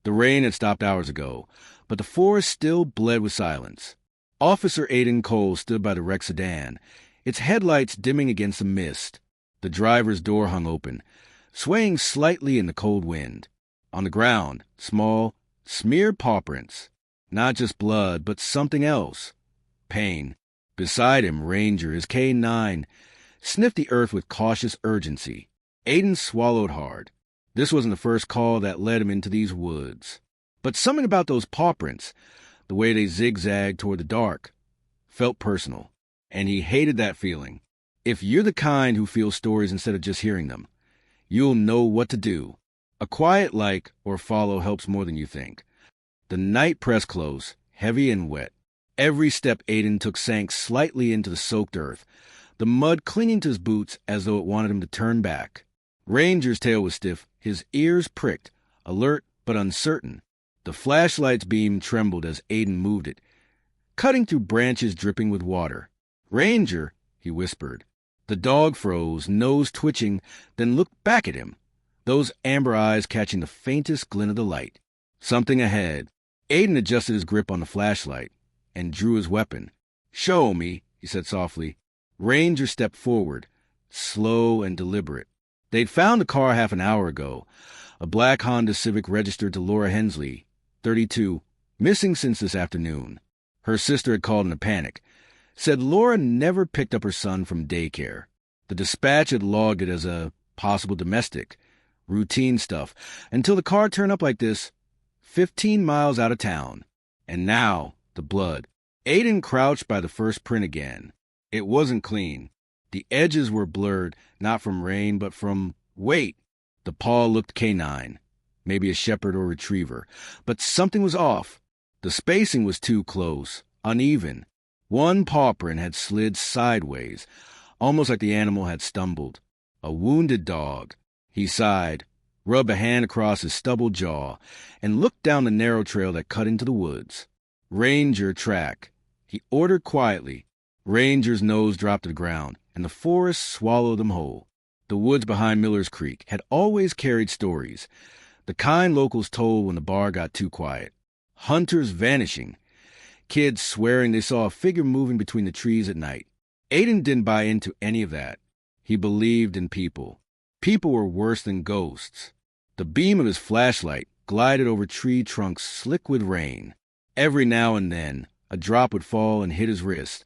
The rain had stopped hours ago, but the forest still bled with silence. Officer Aiden Cole stood by the wrecked sedan, its headlights dimming against the mist. The driver's door hung open, swaying slightly in the cold wind. On the ground, small, smeared pawprints. Not just blood, but something else. Pain. Beside him, Ranger, his K9, sniffed the earth with cautious urgency. Aiden swallowed hard. This wasn't the first call that led him into these woods. But something about those pawprints, the way they zigzagged toward the dark, felt personal. And he hated that feeling. If you're the kind who feels stories instead of just hearing them, you'll know what to do. A quiet like or follow helps more than you think. The night pressed close, heavy and wet. Every step Aiden took sank slightly into the soaked earth, the mud clinging to his boots as though it wanted him to turn back. Ranger's tail was stiff, his ears pricked, alert but uncertain. The flashlight's beam trembled as Aiden moved it, cutting through branches dripping with water. "Ranger," he whispered. The dog froze, nose twitching, then looked back at him, those amber eyes catching the faintest glint of the light. Something ahead. Aiden adjusted his grip on the flashlight and drew his weapon. "Show me," he said softly. Ranger stepped forward, slow and deliberate. They'd found the car half an hour ago, a black Honda Civic registered to Laura Hensley, 32, missing since this afternoon. Her sister had called in a panic, said Laura never picked up her son from daycare. The dispatch had logged it as a possible domestic, routine stuff, until the car turned up like this, 15 miles out of town. And now, the blood. Aiden crouched by the first print again. It wasn't clean. The edges were blurred, not from rain, but from weight. The paw looked canine, maybe a shepherd or retriever, but something was off. The spacing was too close, uneven. One paw print had slid sideways, almost like the animal had stumbled. A wounded dog. He sighed, rubbed a hand across his stubbled jaw, and looked down the narrow trail that cut into the woods. "Ranger, track," he ordered quietly. Ranger's nose dropped to the ground, and the forest swallowed them whole. The woods behind Miller's Creek had always carried stories, the kind locals told when the bar got too quiet. Hunters vanishing, kids swearing they saw a figure moving between the trees at night. Aiden didn't buy into any of that. He believed in people. People were worse than ghosts. The beam of his flashlight glided over tree trunks slick with rain. Every now and then, a drop would fall and hit his wrist,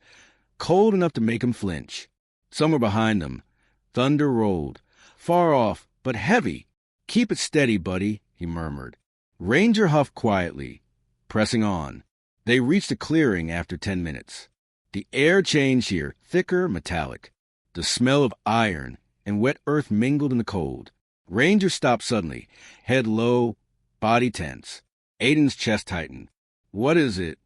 cold enough to make him flinch. Somewhere behind them, thunder rolled, far off, but heavy. "Keep it steady, buddy," he murmured. Ranger huffed quietly, pressing on. They reached a clearing after 10 minutes. The air changed here, thicker, metallic. The smell of iron and wet earth mingled in the cold. Ranger stopped suddenly, head low, body tense. Aiden's chest tightened. "What is it?"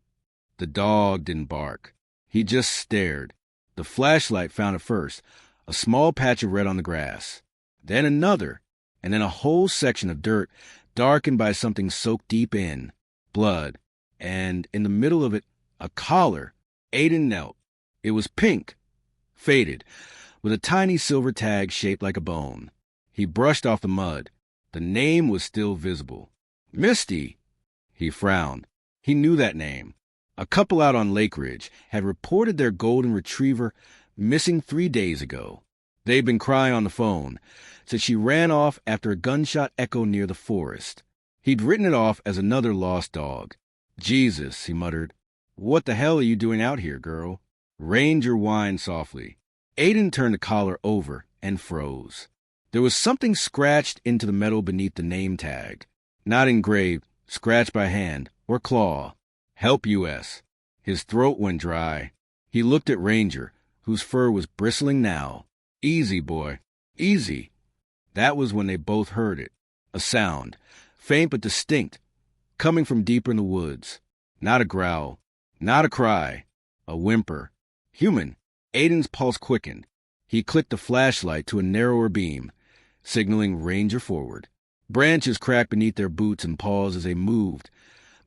The dog didn't bark. He just stared. The flashlight found it first, a small patch of red on the grass. Then another, and then a whole section of dirt darkened by something soaked deep in. Blood. And in the middle of it, a collar. Aiden knelt. It was pink, faded, with a tiny silver tag shaped like a bone. He brushed off the mud. The name was still visible. "Misty." He frowned. He knew that name. A couple out on Lake Ridge had reported their golden retriever missing 3 days ago. They'd been crying on the phone, said she ran off after a gunshot echoed near the forest. He'd written it off as another lost dog. "Jesus," he muttered. "What the hell are you doing out here, girl?" Ranger whined softly. Aiden turned the collar over and froze. There was something scratched into the metal beneath the name tag. Not engraved, scratched by hand or claw. "Help U.S." His throat went dry. He looked at Ranger, whose fur was bristling now. "Easy, boy. Easy." That was when they both heard it. A sound, faint but distinct, coming from deeper in the woods. Not a growl, not a cry, a whimper. Human. Aiden's pulse quickened. He clicked the flashlight to a narrower beam, signaling Ranger forward. Branches cracked beneath their boots and paws as they moved,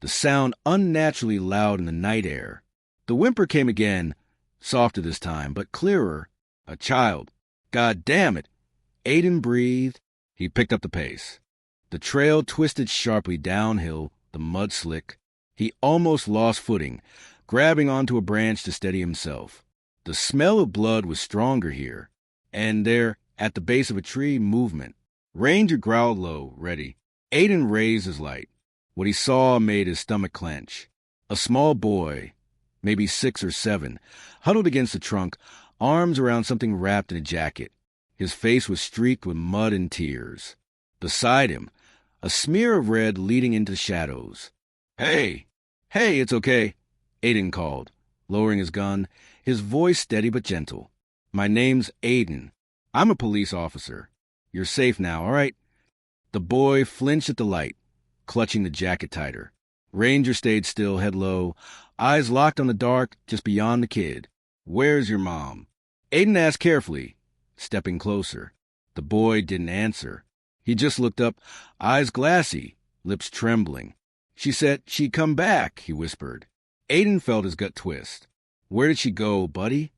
the sound unnaturally loud in the night air. The whimper came again, softer this time, but clearer. A child. God damn it. Aiden breathed. He picked up the pace. The trail twisted sharply downhill, the mud slick. He almost lost footing, grabbing onto a branch to steady himself. The smell of blood was stronger here, and there, at the base of a tree, movement. Ranger growled low, ready. Aiden raised his light. What he saw made his stomach clench. A small boy, maybe 6 or 7, huddled against the trunk, arms around something wrapped in a jacket. His face was streaked with mud and tears. Beside him, a smear of red leading into the shadows. Hey, it's okay, Aiden called, lowering his gun, his voice steady but gentle. My name's Aiden. I'm a police officer. You're safe now, all right? The boy flinched at the light, clutching the jacket tighter. Ranger stayed still, head low, eyes locked on the dark just beyond the kid. Where's your mom? Aiden asked carefully, stepping closer. The boy didn't answer. He just looked up, eyes glassy, lips trembling. She said she'd come back, he whispered. Aiden felt his gut twist. Where did she go, buddy?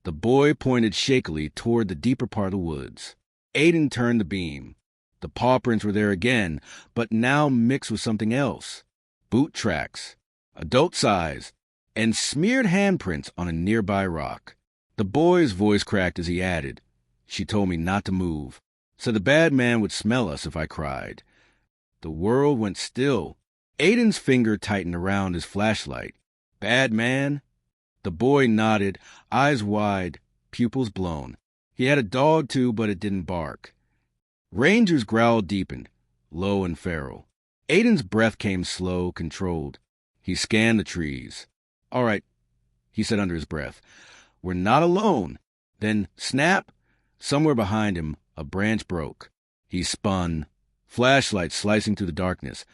The boy pointed shakily toward the deeper part of the woods. Aiden turned the beam. The paw prints were there again, but now mixed with something else. Boot tracks, adult size, and smeared handprints on a nearby rock. The boy's voice cracked as he added, She told me not to move, so the bad man would smell us if I cried. The world went still. Aiden's finger tightened around his flashlight. Bad man? The boy nodded, eyes wide, pupils blown. He had a dog too, but it didn't bark. Ranger's growl deepened, low and feral. Aiden's breath came slow, controlled. He scanned the trees. All right, he said under his breath. We're not alone. Then, snap! Somewhere behind him, a branch broke. He spun, flashlight slicing through the darkness,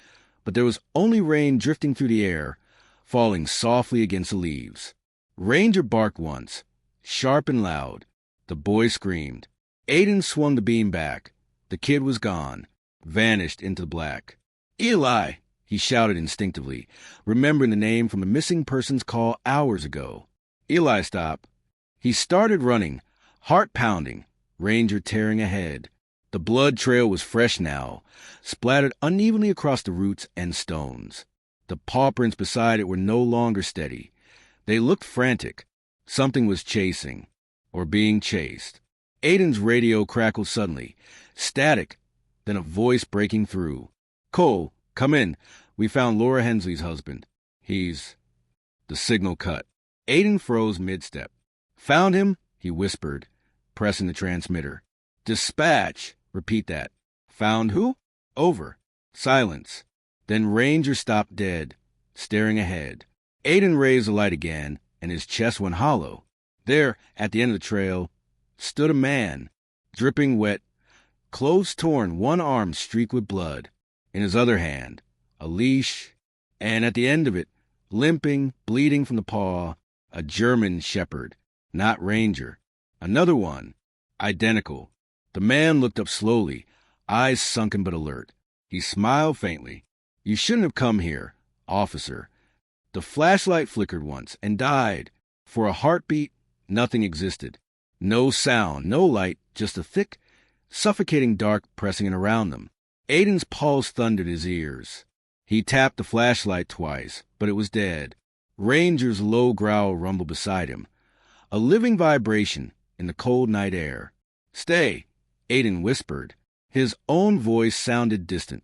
but there was only rain drifting through the air, falling softly against the leaves. Ranger barked once, sharp and loud. The boy screamed. Aiden swung the beam back. The kid was gone, vanished into the black. Eli, he shouted instinctively, remembering the name from a missing person's call hours ago. Eli stopped. He started running, heart pounding, Ranger tearing ahead. The blood trail was fresh now, splattered unevenly across the roots and stones. The paw prints beside it were no longer steady. They looked frantic. Something was chasing, or being chased. Aiden's radio crackled suddenly, static, then a voice breaking through. Cole, come in. We found Laura Hensley's husband. He's... The signal cut. Aiden froze mid-step. Found him? He whispered, pressing the transmitter. Dispatch. Repeat that. Found who? Over. Silence. Then Ranger stopped dead, staring ahead. Aiden raised the light again, and his chest went hollow. There, at the end of the trail, stood a man, dripping wet, clothes torn, one arm streaked with blood. In his other hand, a leash, and at the end of it, limping, bleeding from the paw, a German shepherd, not Ranger. Another one, identical. The man looked up slowly, eyes sunken but alert. He smiled faintly. You shouldn't have come here, officer. The flashlight flickered once and died. For a heartbeat, nothing existed. No sound, no light, just a thick, suffocating dark pressing in around them. Aiden's pulse thundered his ears. He tapped the flashlight twice, but it was dead. Ranger's low growl rumbled beside him, a living vibration in the cold night air. Stay, Aiden whispered. His own voice sounded distant,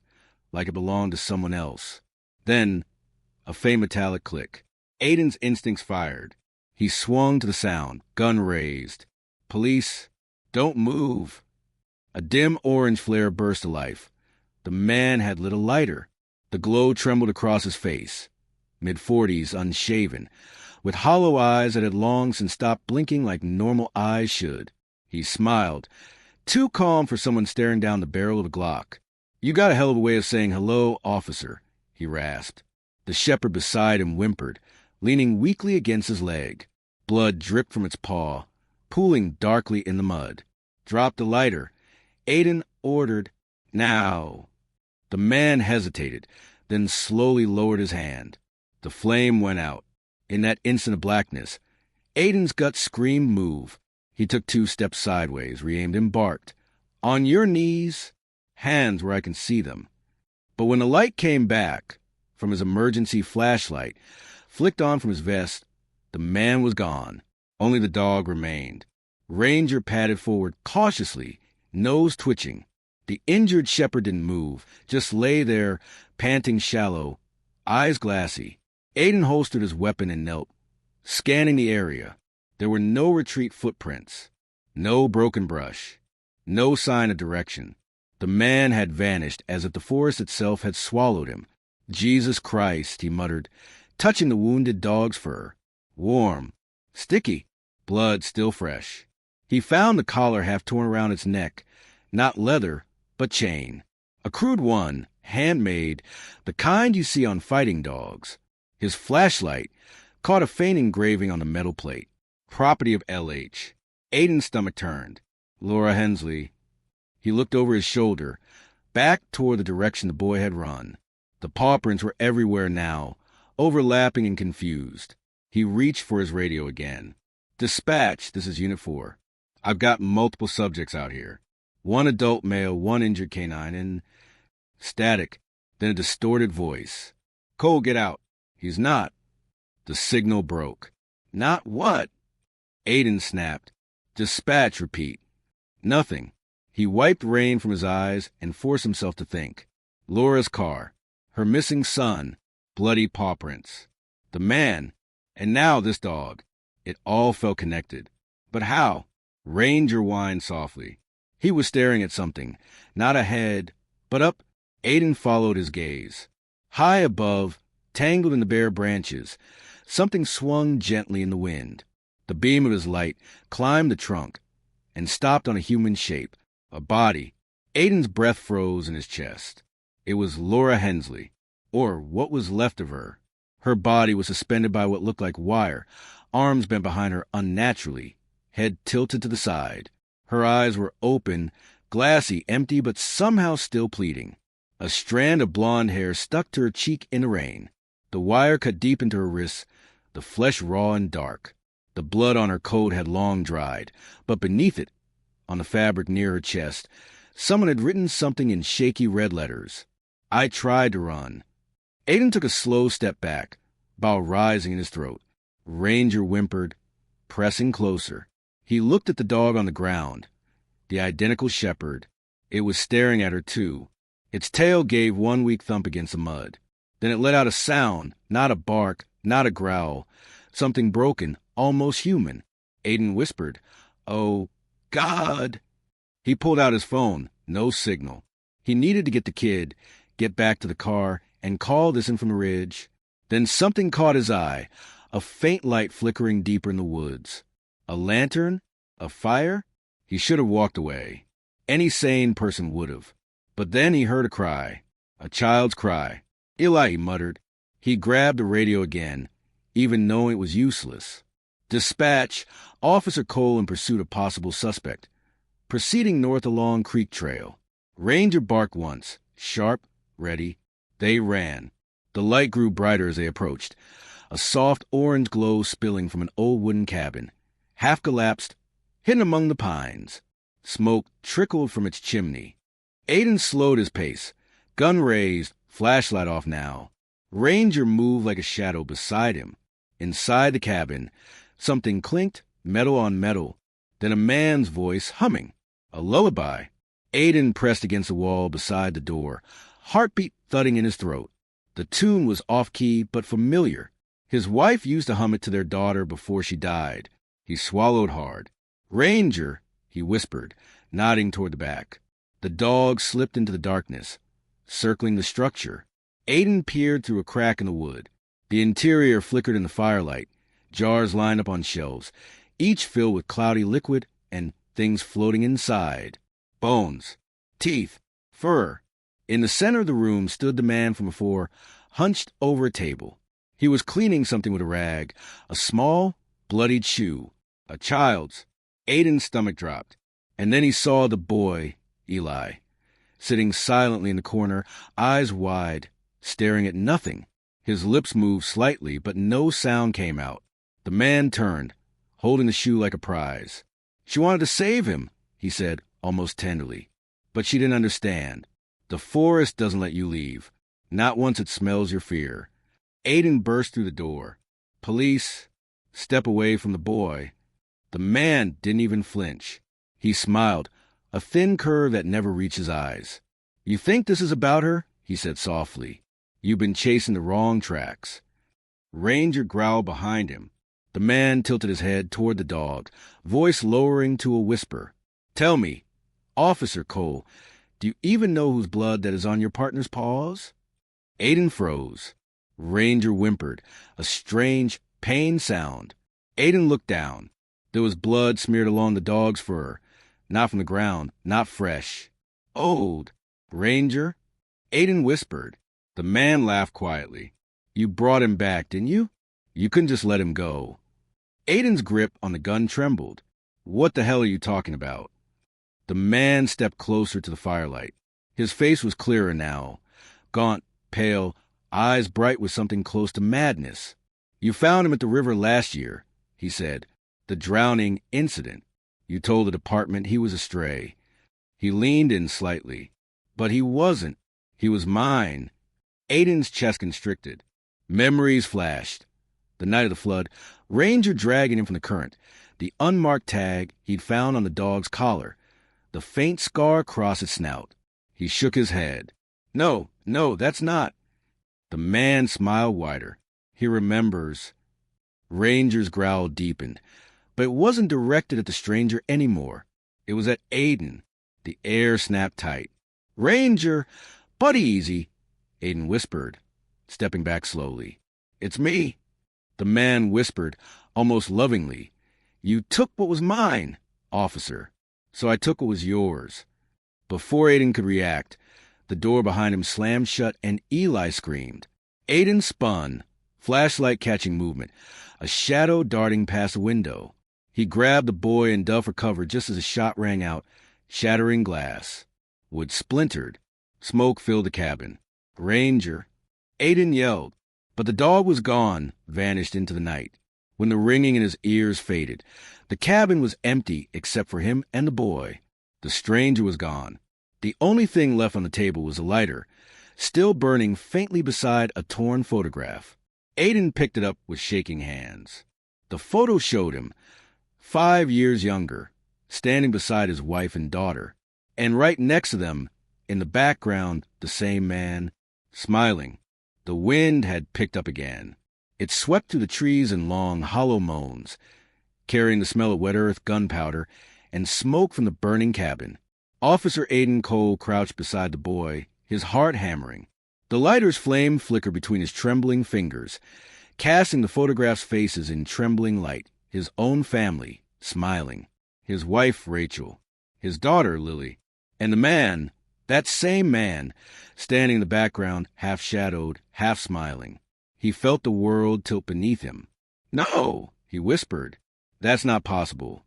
like it belonged to someone else. Then, a faint metallic click. Aiden's instincts fired. He swung to the sound, gun raised. Police, don't move. A dim orange flare burst to life. The man had lit a lighter. The glow trembled across his face. Mid-40s, unshaven, with hollow eyes that had long since stopped blinking like normal eyes should. He smiled, too calm for someone staring down the barrel of a Glock. You got a hell of a way of saying hello, officer, he rasped. The shepherd beside him whimpered, leaning weakly against his leg. Blood dripped from its paw, pooling darkly in the mud. Drop the lighter. Aiden ordered, now. The man hesitated, then slowly lowered his hand. The flame went out. In that instant of blackness, Aiden's gut screamed move. He took 2 steps sideways, re-aimed, and barked. On your knees. hands where I can see them. But when the light came back from his emergency flashlight, flicked on from his vest, the man was gone. Only the dog remained. Ranger padded forward cautiously, nose twitching. The injured shepherd didn't move, just lay there, panting shallow, eyes glassy. Aiden holstered his weapon and knelt, scanning the area. There were no retreat footprints, no broken brush, no sign of direction. The man had vanished as if the forest itself had swallowed him. Jesus Christ, he muttered, touching the wounded dog's fur. Warm, sticky, blood still fresh. He found the collar half torn around its neck, not leather, but chain. A crude one, handmade, the kind you see on fighting dogs. His flashlight caught a faint engraving on the metal plate. Property of L.H. Aiden's stomach turned. Laura Hensley. He looked over his shoulder, back toward the direction the boy had run. The pawprints were everywhere now, overlapping and confused. He reached for his radio again. Dispatch, this is Unit 4. I've got multiple subjects out here. One adult male, one injured canine, and static, then a distorted voice. Cole, get out. He's not. The signal broke. Not what? Aiden snapped. Dispatch, repeat. Nothing. He wiped rain from his eyes and forced himself to think. Laura's car. Her missing son. Bloody pawprints. The man. And now this dog. It all felt connected. But how? Ranger whined softly. He was staring at something, not ahead, but up. Aiden followed his gaze. High above, tangled in the bare branches, something swung gently in the wind. The beam of his light climbed the trunk and stopped on a human shape, a body. Aiden's breath froze in his chest. It was Laura Hensley, or what was left of her. Her body was suspended by what looked like wire, arms bent behind her unnaturally, head tilted to the side. Her eyes were open, glassy, empty, but somehow still pleading. A strand of blonde hair stuck to her cheek in the rain. The wire cut deep into her wrists, the flesh raw and dark. The blood on her coat had long dried, but beneath it, on the fabric near her chest, someone had written something in shaky red letters. I tried to run. Aiden took a slow step back, bile rising in his throat. Ranger whimpered, pressing closer. He looked at the dog on the ground, the identical shepherd. It was staring at her, too. Its tail gave one weak thump against the mud. Then it let out a sound, not a bark, not a growl, something broken, almost human. Aiden whispered, "Oh, God!" He pulled out his phone. No signal. He needed to get the kid, get back to the car, and call this in from the ridge. Then something caught his eye, a faint light flickering deeper in the woods. A lantern? A fire? He should have walked away. Any sane person would have. But then he heard a cry. A child's cry. Eli, he muttered. He grabbed the radio again, even knowing it was useless. Dispatch, Officer Cole in pursuit of possible suspect. Proceeding north along Creek Trail. Ranger barked once. Sharp, ready. They ran. The light grew brighter as they approached. A soft orange glow spilling from an old wooden cabin. Half collapsed, hidden among the pines. Smoke trickled from its chimney. Aiden slowed his pace. Gun raised, flashlight off now. Ranger moved like a shadow beside him. Inside the cabin, something clinked, metal on metal. Then a man's voice humming. A lullaby. Aiden pressed against the wall beside the door, heartbeat thudding in his throat. The tune was off-key but familiar. His wife used to hum it to their daughter before she died. He swallowed hard. "Ranger," he whispered, nodding toward the back. The dog slipped into the darkness, circling the structure. Aiden peered through a crack in the wood. The interior flickered in the firelight. Jars lined up on shelves, each filled with cloudy liquid and things floating inside. Bones, teeth, fur. In the center of the room stood the man from before, hunched over a table. He was cleaning something with a rag, a small, bloodied shoe, a child's. Aiden's stomach dropped. And then he saw the boy, Eli, sitting silently in the corner, eyes wide, staring at nothing. His lips moved slightly, but no sound came out. The man turned, holding the shoe like a prize. "She wanted to save him," he said, almost tenderly. But she didn't understand. The forest doesn't let you leave, not once it smells your fear. Aiden burst through the door. Police, step away from the boy. The man didn't even flinch. He smiled, a thin curve that never reached his eyes. You think this is about her? He said softly. You've been chasing the wrong tracks. Ranger growled behind him. The man tilted his head toward the dog, voice lowering to a whisper. Tell me, Officer Cole, do you even know whose blood that is on your partner's paws? Aiden froze. Ranger whimpered, a strange, pained sound. Aiden looked down. There was blood smeared along the dog's fur, not from the ground, not fresh. Old. Ranger? Aiden whispered. The man laughed quietly. You brought him back, didn't you? You couldn't just let him go. Aiden's grip on the gun trembled. What the hell are you talking about? The man stepped closer to the firelight. His face was clearer now, gaunt, pale, eyes bright with something close to madness. You found him at the river last year, he said. The drowning incident. You told the department he was a stray. He leaned in slightly. But he wasn't. He was mine. Aiden's chest constricted. Memories flashed. The night of the flood, Ranger dragging him from the current, the unmarked tag he'd found on the dog's collar, the faint scar across its snout. He shook his head. No, that's not. The man smiled wider. He remembers. Ranger's growl deepened, but it wasn't directed at the stranger anymore. It was at Aiden. The air snapped tight. Ranger, buddy easy, Aiden whispered, stepping back slowly. It's me. The man whispered, almost lovingly. You took what was mine, officer, so I took what was yours. Before Aiden could react, the door behind him slammed shut and Eli screamed. Aiden spun, flashlight catching movement, a shadow darting past the window. He grabbed the boy and dove for cover just as a shot rang out, shattering glass. Wood splintered. Smoke filled the cabin. Ranger. Aiden yelled, but the dog was gone, vanished into the night. When the ringing in his ears faded, the cabin was empty except for him and the boy. The stranger was gone. The only thing left on the table was a lighter, still burning faintly beside a torn photograph. Aiden picked it up with shaking hands. The photo showed him, 5 years younger, standing beside his wife and daughter, and right next to them, in the background, the same man, smiling. The wind had picked up again. It swept through the trees in long, hollow moans, carrying the smell of wet earth, gunpowder, and smoke from the burning cabin. Officer Aiden Cole crouched beside the boy, his heart hammering. The lighter's flame flickered between his trembling fingers, casting the photograph's faces in trembling light. His own family, smiling. His wife, Rachel. His daughter, Lily. And the man, that same man, standing in the background, half shadowed, half smiling. He felt the world tilt beneath him. No, he whispered. That's not possible.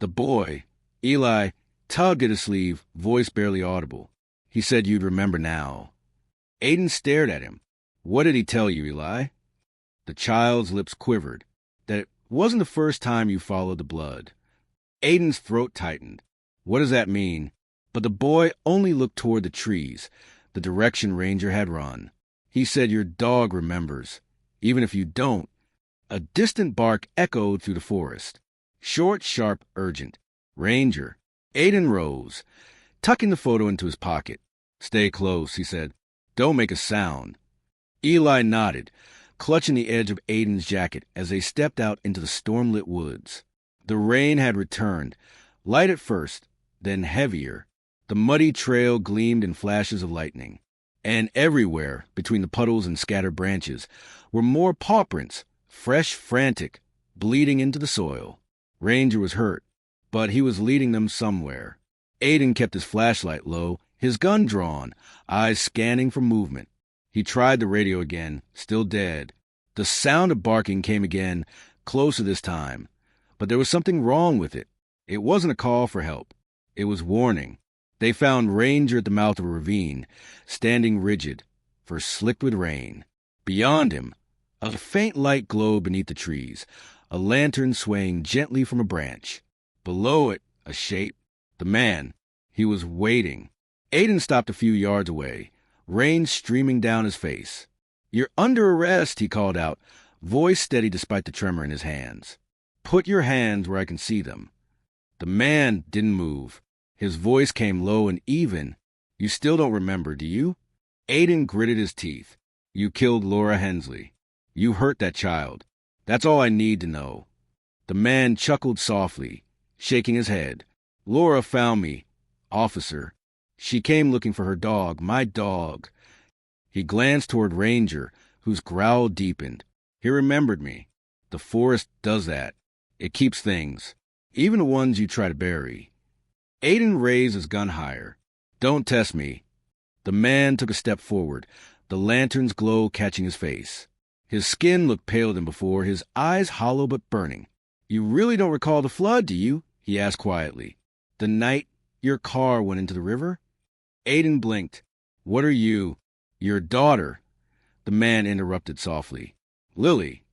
The boy, Eli, tugged at his sleeve, voice barely audible. He said you'd remember now. Aiden stared at him. What did he tell you, Eli? The child's lips quivered. That it wasn't the first time you followed the blood. Aiden's throat tightened. What does that mean? But the boy only looked toward the trees, the direction Ranger had run. He said your dog remembers, even if you don't. A distant bark echoed through the forest. Short, sharp, urgent. Ranger. Aiden rose, tucking the photo into his pocket. Stay close, he said. Don't make a sound. Eli nodded, clutching the edge of Aiden's jacket as they stepped out into the storm-lit woods. The rain had returned, light at first, then heavier. The muddy trail gleamed in flashes of lightning. And everywhere, between the puddles and scattered branches, were more pawprints, fresh, frantic, bleeding into the soil. Ranger was hurt, but he was leading them somewhere. Aiden kept his flashlight low, his gun drawn, eyes scanning for movement. He tried the radio again, still dead. The sound of barking came again, closer this time. But there was something wrong with it. It wasn't a call for help. It was warning. They found Ranger at the mouth of a ravine, standing rigid, for slicked with rain. Beyond him, a faint light glowed beneath the trees, a lantern swaying gently from a branch. Below it, a shape. The man. He was waiting. Aiden stopped a few yards away, rain streaming down his face. "You're under arrest," he called out, voice steady despite the tremor in his hands. "Put your hands where I can see them." The man didn't move. His voice came low and even. "You still don't remember, do you?" Aiden gritted his teeth. "You killed Laura Hensley. You hurt that child. That's all I need to know." The man chuckled softly, shaking his head. "Laura found me, officer. She came looking for her dog, my dog." He glanced toward Ranger, whose growl deepened. He remembered me. The forest does that. It keeps things, even the ones you try to bury. Aiden raised his gun higher. "Don't test me." The man took a step forward, the lantern's glow catching his face. His skin looked paler than before, his eyes hollow but burning. "You really don't recall the flood, do you?" he asked quietly. "The night your car went into the river?" Aiden blinked. "What are you?" "Your daughter," the man interrupted softly. "Lily."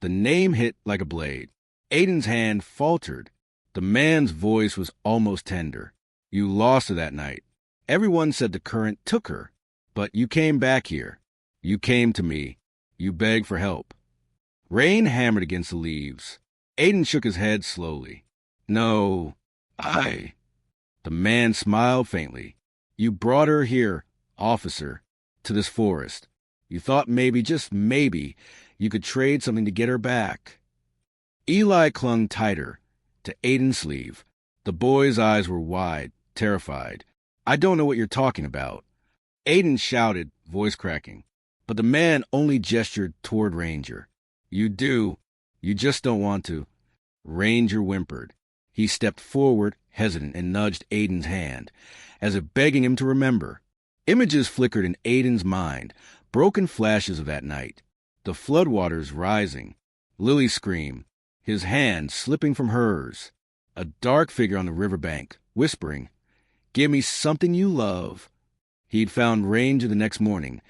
The name hit like a blade. Aiden's hand faltered. The man's voice was almost tender. "You lost her that night. Everyone said the current took her. But you came back here. You came to me. You begged for help." Rain hammered against the leaves. Aiden shook his head slowly. "No, I..." The man smiled faintly. "You brought her here, officer, to this forest. You thought maybe, just maybe, you could trade something to get her back." Eli clung tighter to Aiden's sleeve. The boy's eyes were wide, terrified. "I don't know what you're talking about." Aiden shouted, voice cracking. But the man only gestured toward Ranger. "You do. You just don't want to." Ranger whimpered. He stepped forward, hesitant, and nudged Aiden's hand, as if begging him to remember. Images flickered in Aiden's mind, broken flashes of that night. The floodwaters rising. Lily's scream. His hand slipping from hers. A dark figure on the riverbank, whispering, "Give me something you love." He'd found Ranger the next morning,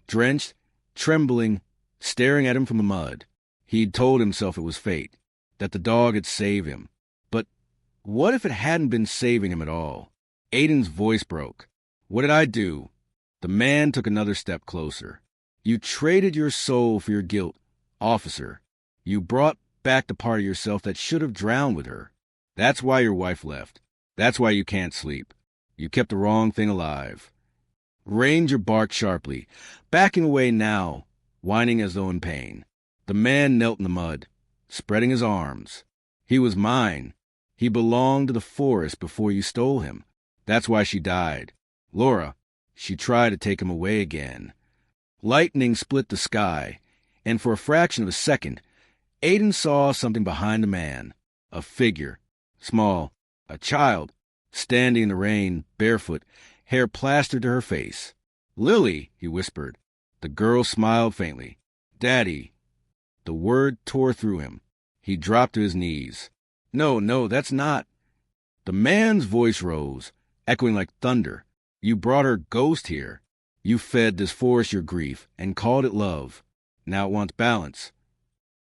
drenched, trembling, staring at him from the mud. He'd told himself it was fate, that the dog had saved him. But what if it hadn't been saving him at all? Aiden's voice broke. "What did I do?" The man took another step closer. "You traded your soul for your guilt, officer. You brought back the part of yourself that should have drowned with her. That's why your wife left. That's why you can't sleep. You kept the wrong thing alive." Ranger barked sharply, backing away now, whining as though in pain. The man knelt in the mud, spreading his arms. "He was mine. He belonged to the forest before you stole him. That's why she died. Laura, she tried to take him away again." Lightning split the sky, and for a fraction of a second, Aiden saw something behind the man. A figure, small, a child, standing in the rain, barefoot, hair plastered to her face. "Lily," he whispered. The girl smiled faintly. "Daddy." The word tore through him. He dropped to his knees. No, that's not." The man's voice rose, echoing like thunder. "You brought her ghost here. You fed this forest your grief and called it love. Now it wants balance."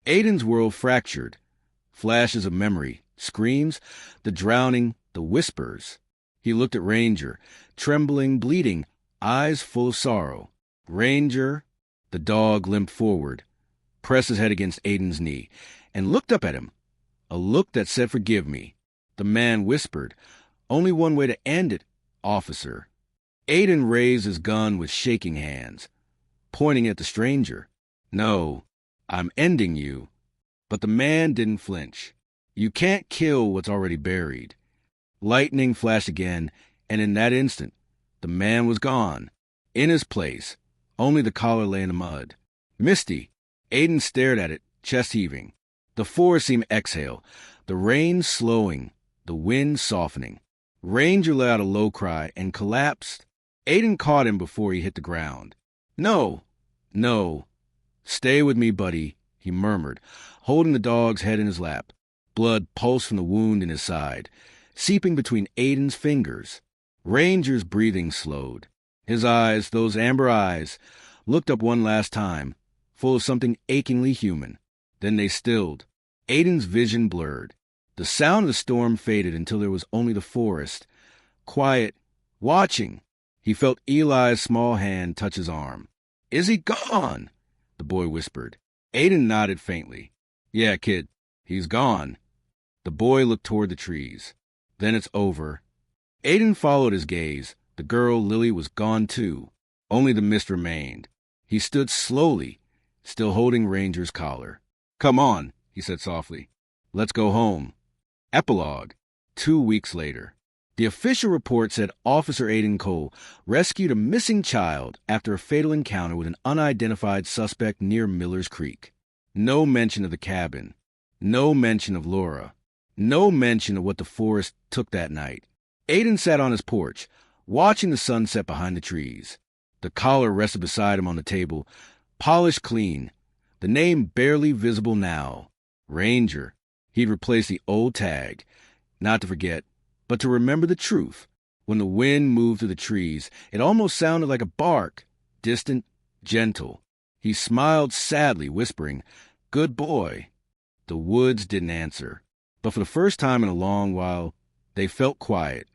Aiden's world fractured. Flashes of memory, screams, the drowning, the whispers. He looked at Ranger, trembling, bleeding, eyes full of sorrow. "Ranger." The dog limped forward, pressed his head against Aiden's knee, and looked up at him. A look that said, "Forgive me." The man whispered, "Only one way to end it, officer." Aiden raised his gun with shaking hands, pointing at the stranger. "No, I'm ending you." But the man didn't flinch. "You can't kill what's already buried." Lightning flashed again, and in that instant, the man was gone. In his place, only the collar lay in the mud. Misty. Aiden stared at it, chest heaving. The forest seemed to exhale, the rain slowing, the wind softening. Ranger let out a low cry and collapsed. Aiden caught him before he hit the ground. No. "Stay with me, buddy," he murmured, holding the dog's head in his lap. Blood pulsed from the wound in his side, seeping between Aiden's fingers. Ranger's breathing slowed. His eyes, those amber eyes, looked up one last time, full of something achingly human. Then they stilled. Aiden's vision blurred. The sound of the storm faded until there was only the forest, quiet, watching. He felt Eli's small hand touch his arm. "Is he gone?" the boy whispered. Aiden nodded faintly. "Yeah, kid, he's gone." The boy looked toward the trees. "Then it's over." Aiden followed his gaze. The girl, Lily, was gone too. Only the mist remained. He stood slowly, still holding Ranger's collar. "Come on," he said softly. "Let's go home." Epilogue. 2 weeks later. The official report said Officer Aiden Cole rescued a missing child after a fatal encounter with an unidentified suspect near Miller's Creek. No mention of the cabin. No mention of Laura. No mention of what the forest took that night. Aiden sat on his porch, watching the sunset behind the trees. The collar rested beside him on the table, polished clean, the name barely visible now. Ranger. He'd replaced the old tag, not to forget, but to remember the truth. When the wind moved through the trees, it almost sounded like a bark, distant, gentle. He smiled sadly, whispering, "Good boy." The woods didn't answer, but for the first time in a long while, they felt quiet.